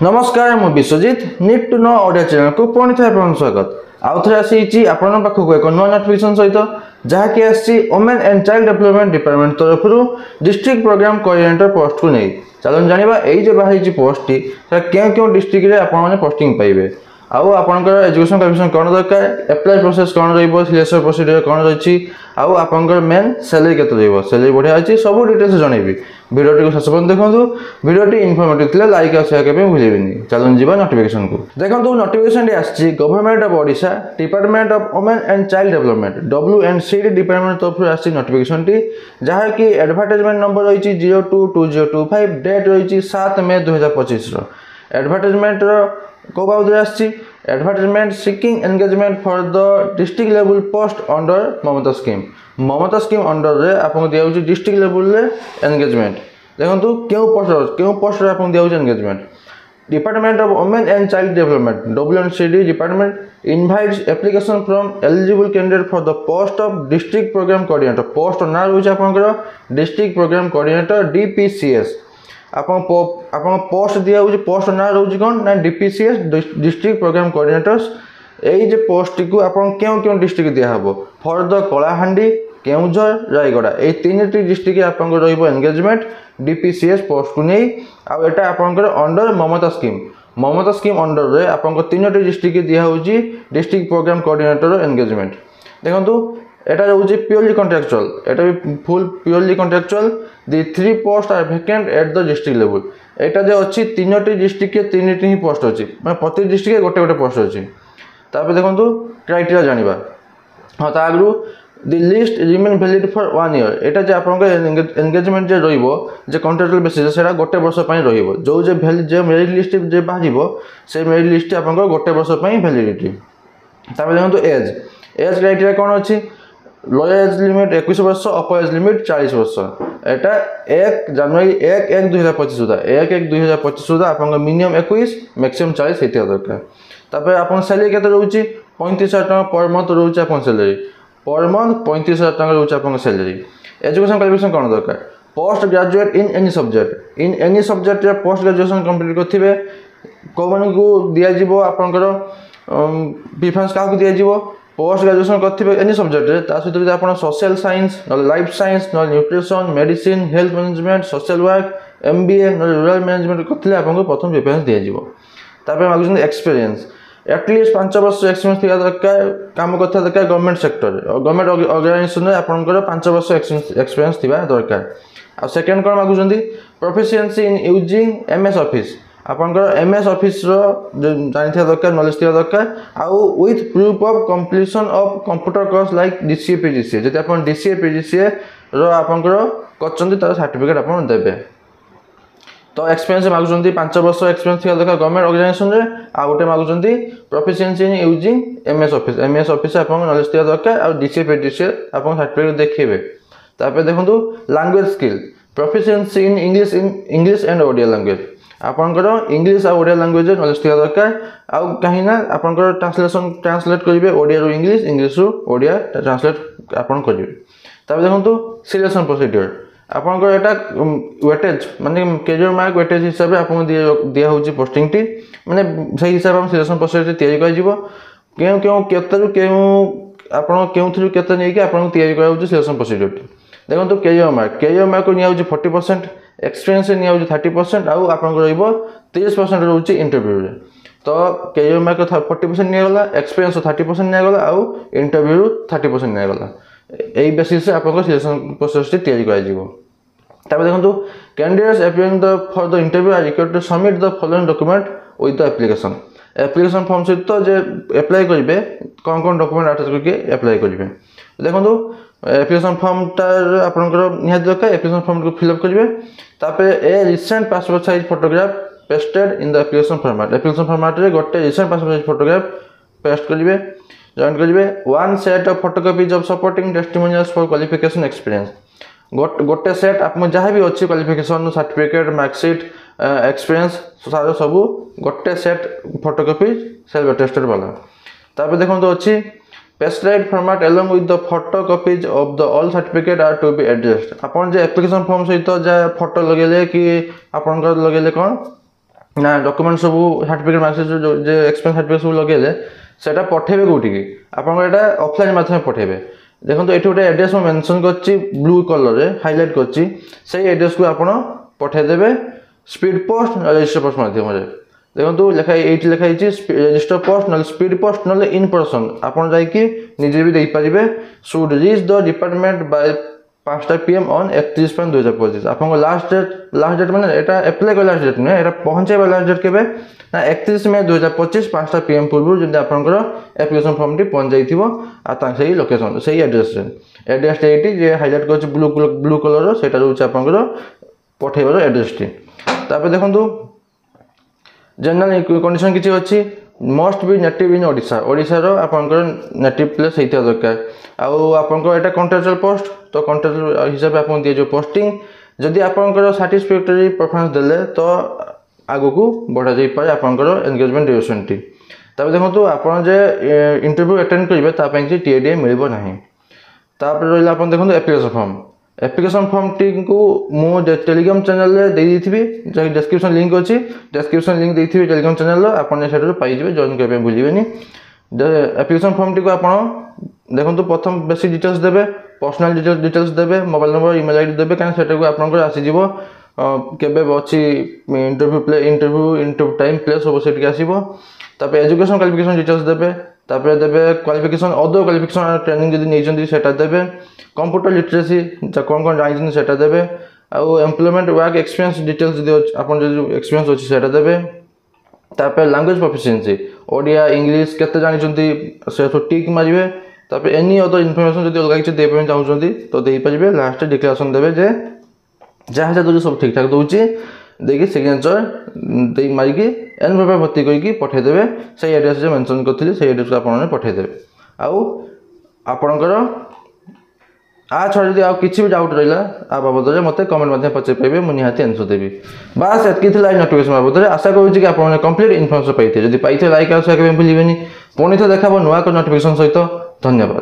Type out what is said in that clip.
नमस्कार मु Biswajit need to know audio channel को पुणी थे स्वागत आउ थे आसी आपण पाखक एक नुआ नोटिफिकेशन सहित जहाँकि आसी women and child development department तरफ डिस्ट्रिक्ट प्रोग्राम कोऑर्डिनेटर पोस्ट को नहीं चलो जानिबा एई जे बाहरी पोस्ट टी क्यों क्यों डिस्ट्रिक्ट रे आपण माने पोस्टिंग पाइबे आउ आपनकर एजुकेशन क्वालिफिकेशन कोन दरकार अप्लाई प्रोसेस कोन रहइबो सिलेक्शन प्रोसीजर कोन रहिछि आउ आपनकर मेन सैलरी केते रहइबो सैलरी बढ़िया अछि सब डिटेल्स जणैबी वीडियोटी को शेष पर्यंत देखंतु वीडियोटी इन्फॉर्मेटिव थिले लाइक आ शेयर करबे भूलिबेनी चलन जीवा नोटिफिकेशन को देखंतु नोटिफिकेशन रे आछि government of Odisha department of women and child development WNCD department तरफ आछि नोटिफिकेशन टी जहा कि एडवर्टाइजमेंट नंबर रहिछि 022025 डेट रहिछि 7 मई 2025 रो एडवर्टाइजमेंट रो को बाउदरे आछि advertisement seeking engagement for the district level post under Mamata scheme under रे आपन दिया होछि डिस्ट्रिक्ट लेवल रे एंगेजमेंट देखंतु केउ पोस्ट रे आपन दिया होछि engagement department of women and child development WNCD department invites application from eligible candidate for the post of district programme coordinator post ना होछि आपनकर डिस्ट्रिक्ट प्रोग्राम कोऑर्डिनेटर DPCS आपन पोस्ट दिया होछि पोस्ट ना रहउछि कोन ना DPCS डिस्ट्रिक्ट प्रोग्राम कोऑर्डिनेटर्स एई जे पोस्ट को आपन केउ डिस्ट्रिक्ट दिया हबो फॉर द कलाहांडी केउझर रायगड़ा ए तीनटी डिस्ट्रिक्ट आपन रहइबो एंगेजमेंट DPCS पोस्ट को नै आ एटा आपन अंडर ममता स्कीम अंडर रे आपन तीनटी डिस्ट्रिक्ट दिया होछि डिस्ट्रिक्ट प्रोग्राम कोऑर्डिनेटर एंगेजमेंट देखंतु एटा रहउछि प्योरली कॉन्ट्रैक्चुअल एटा भी full purely contractual the 3 post are vacant at the district level एटा जे अछि तीनटी डिस्ट्रिक्ट के तीनटी ही पोस्ट अछि माने प्रति डिस्ट्रिक्ट गोटे गोटे पोस्ट अछि तापर देखंतु क्राइटेरिया जानिबा हां ता आगु the list remain valid for 1 year एटा जे आपन एंगेजमेंट जे रहिबो जे कॉन्ट्रैक्चुअल बेसिस सेरा गोटे वर्ष पई रहिबो जो जे वैलिड जे मेरिट लिस्ट जे बाहिबो से मेरिट लिस्ट आपन गोटे वर्ष पई वैलिडिटी तापर देखंतु एज क्राइटेरिया कोन अछि लोअर एज लिमिट 21 वर्ष अपर एज लिमिट 40 वर्ष एटा 1 जनवरी 1/1/2025 सुधा 1/1/2025 सुधा आपन मिनिमम 21 मैक्सिमम 40 हेतिया दरकार तापर आपन सैलरी केते रहउची 35000 टका पर मंथ रहउची आपन सैलरी पर मंथ 35000 टका रहउची आपन सैलरी एजुकेशन क्वालिफिकेशन कोन दरकार post graduate in any subject रे पोस्ट ग्रेजुएशन कंप्लीट करथिबे कोवन को दिया जिवो आपनकर प्रेफरेंस का को दिया जिवो पोस्ट ग्रेजुएशन करथिबे एनी सब्जेक्ट रे ता सहित आपण सोशल साइंस न लाइफ साइंस न nutrition medicine health management social work MBA न रूरल मैनेजमेंट करथिले आपण प्रथम प्रेफरेंस दिया जिवो तापर मागुछन एक्सपीरियंस एटलीस्ट 5 वर्ष एक्सपीरियंस थिया दरकार काम करथा दरकार गवर्नमेंट सेक्टर गवर्नमेंट ऑर्गेनाइजेशन रे आपनकर 5 वर्ष एक्सपीरियंस थिबा दरकार आ सेकंड कोन मागुछन proficiency in using MS office आपनकर MS ऑफिस रो जानिथिया दरकार नॉलेज थिया दरकार आ with proof of completion of computer course like DCA PGCA जति आपन DCA PGCA रो आपनकर करचंती तार सर्टिफिकेट आपन देबे तो एक्सपीरियंस मागुचंती 5 वर्ष एक्सपीरियंस थिया दरकार गवर्नमेंट ऑर्गेनाइजेशन रे आ गोटे मागुचंती proficiency in using MS office आपन नॉलेज थिया दरकार आ DCA PGCA आपन सर्टिफिकेट देखिबे तापर देखंतु language skill proficiency in English and Odia language आपनकर इंग्लिश आ ओडिया लैंग्वेज नॉलेज थिया दरकार आ कहिना आपनकर ट्रांसलेट करिवे ओडिया रो इंग्लिश रो ओडिया ट्रांसलेट आपन करिवे तबे देखंतु सिलेक्शन प्रोसीजर आपनकर एटा वेटेज माने कैरियर मार्क वेटेज हिसाब रे आपन दिया होची पोस्टिंग टी माने सही हिसाब हम सिलेक्शन प्रोसीजर तयारी कर जिवो केउ केतरु केउ आपन केउ थ्रु केते नै कि आपन तयारी कर होची सिलेक्शन प्रोसीजर टी देखंतु कैरियर मार्क को निया होची 40% एक्सपीरियंस निया होची 30% आ आपन को रहइबो 30% रहउची इंटरव्यू रे तो कैरियर मार्क 40% निया गला एक्सपीरियंस 30% निया गला आ इंटरव्यू 30% निया गला एई बेसिस से आपन को सिलेक्शन प्रोसेस टी तयारी कर जिवो तबे देखंतु candidates appearing for the interview are required to submit the following document with the application form सहित जे अप्लाई करिवे कोन डॉक्यूमेंट अटैच करके अप्लाई करिवे देखंतु एप्लीकेशन फॉर्म तार आपनकर निहात दरकार एप्लीकेशन फॉर्म को फिल अप करिवे तापर a recent passport size photograph pasted in the application format रे गोटे recent passport size photograph paste करिवे जॉइन करिवे one set of photocopies of supporting testimonials for qualification experience गोटे सेट आप जहाँ भी अच्छी क्वालिफिकेशन सर्टिफिकेट मार्कशीट एक्सपीरियंस सारा सब गोटे सेट फोटोकॉपी सेल्फ अटेस्टेड वाला तापर देखो तो अच्छी पेस्टाइड format along with the photocopies of the all certificate are to be addressed। आपन जे एप्लीकेशन फॉर्म सहित जा फोटो लगेले कि आपन कर लगेले कोन ना डॉक्यूमेंट सब सर्टिफिकेट मार्कशीट जो एक्सपेरियंस सर्टिफिकेट सब लगेले सेटा पठेबे कोठी की आपन एटा ऑफलाइन माध्यम पठेबे देखो ये गोटे एड्रेस मैं मेंशन करछि ब्लू कलर रे हाइलाइट करछि से एड्रेस को आपन पठे देबे स्पीड पोस्ट रजिस्टर पोस्ट माध्यम रे देखो लिखा ये लिखाई रजिस्टर पोस्ट ना स्पीड पोस्ट ना इन पर्सन आपन जाई कि निजे भी दे पारिबे should reach the department by 5 PM on 31/2025 आपन लास्ट डेट माने एटा अप्लाई कर लास्ट डेट ने एटा पहुंचेबा लास्ट डेट केबे ना 31 मई 2025 5 PM पूर्व जंदे आपनकर एप्लिकेशन फॉर्म टी पहुंच जाइथिबो आ ता सही लोकेशन सही एड्रेस एटी जे हाइलाइट करछ ब्लू कलर रो सेटा रहउछ आपनकर पठेबार एड्रेस टी तापर देखंतु जनरल कंडीशन किछि अछि मस्ट बी नेटिव इन ओडिशा रो आपनकर नेटिव प्लेस हेतिया दरकार आउ आपनकर एटा कॉन्ट्रैक्चुअल पोस्ट तो कॉन्ट्रैक्चुअल हिसाब से आपन दिए जो पोस्टिंग जदि आपनकर सैटिस्फैक्टरी परफॉर्मेंस देले तो आगु को बढ़ा जाई पारे आपनकर एंगेजमेंट ड्यूरेशन टी तबे देखंतु आपन जे इंटरव्यू अटेंड करिवे ता पय जे टीएडीए मिलबो नाही तापर रहला आपन देखंतु एप्लिकेशन फॉर्म टी को मो टेलीग्राम चैनल रे दे दिथिबी जे डिस्क्रिप्शन लिंक अछि डिस्क्रिप्शन लिंक देथिबी टेलीग्राम चैनल रो आपन सेटर पाई जिवे जॉइन करबे भूलिबेनी एप्लिकेशन फॉर्म टी को आपन देखंतु प्रथम बेसिक डिटेल्स देबे पर्सनल डिटेल्स देबे मोबाइल नंबर ईमेल आईडी देबे कान सेटा को आपन को आसी जिवो केबे अछि इंटरव्यू टाइम प्लेस सब सेट के आसीबो तापर एजुकेशन क्वालिफिकेशन डिटेल्स देबे तापर देबे क्वालिफिकेशन अदर क्वालिफिकेशन ट्रेनिंग जदी नै जंदी सेटा देबे कंप्यूटर लिटरेसी कोन जानि सेटा देबे आ एम्प्लॉयमेंट वर्क एक्सपीरियंस डिटेल्स जदी आपन जो एक्सपीरियंस अछि सेटा देबे तापर लैंग्वेज प्रोफिशिएंसी ओडिया इंग्लिश केते जानि जंदी से तो टिक मारिबे तापर एनी अदर इन्फॉर्मेशन जदी अलगा किछ देबे चाहउछंदी तो देई परिबे लास्ट डिक्लेरेशन देबे जे जहाँ जो सब ठीक ठाक दूची देखिए सिग्नेचर दे मारिकी एन पेपर भर्ती करके पठे देबे सही एड्रेस जे मेंशन करथि सही एड्रेस को आपन पठे देबे आउ आपनकर आ छड़ जदी आ किछि भी डाउट रहला आ बाबद रे मते कमेंट मध्ये पचे पेबे मु निहाती आंसर देबी बस एतकी थिला नोटिफिकेशन बाबद रे आशा करू कि आपन कंप्लीट इन्फॉर्मेशन पाइथे जदी पाइथे लाइक आ शेयर करबे भूलिबेनी पुणी तो देखाबो नुवा को नोटिफिकेशन सहित धन्यवाद।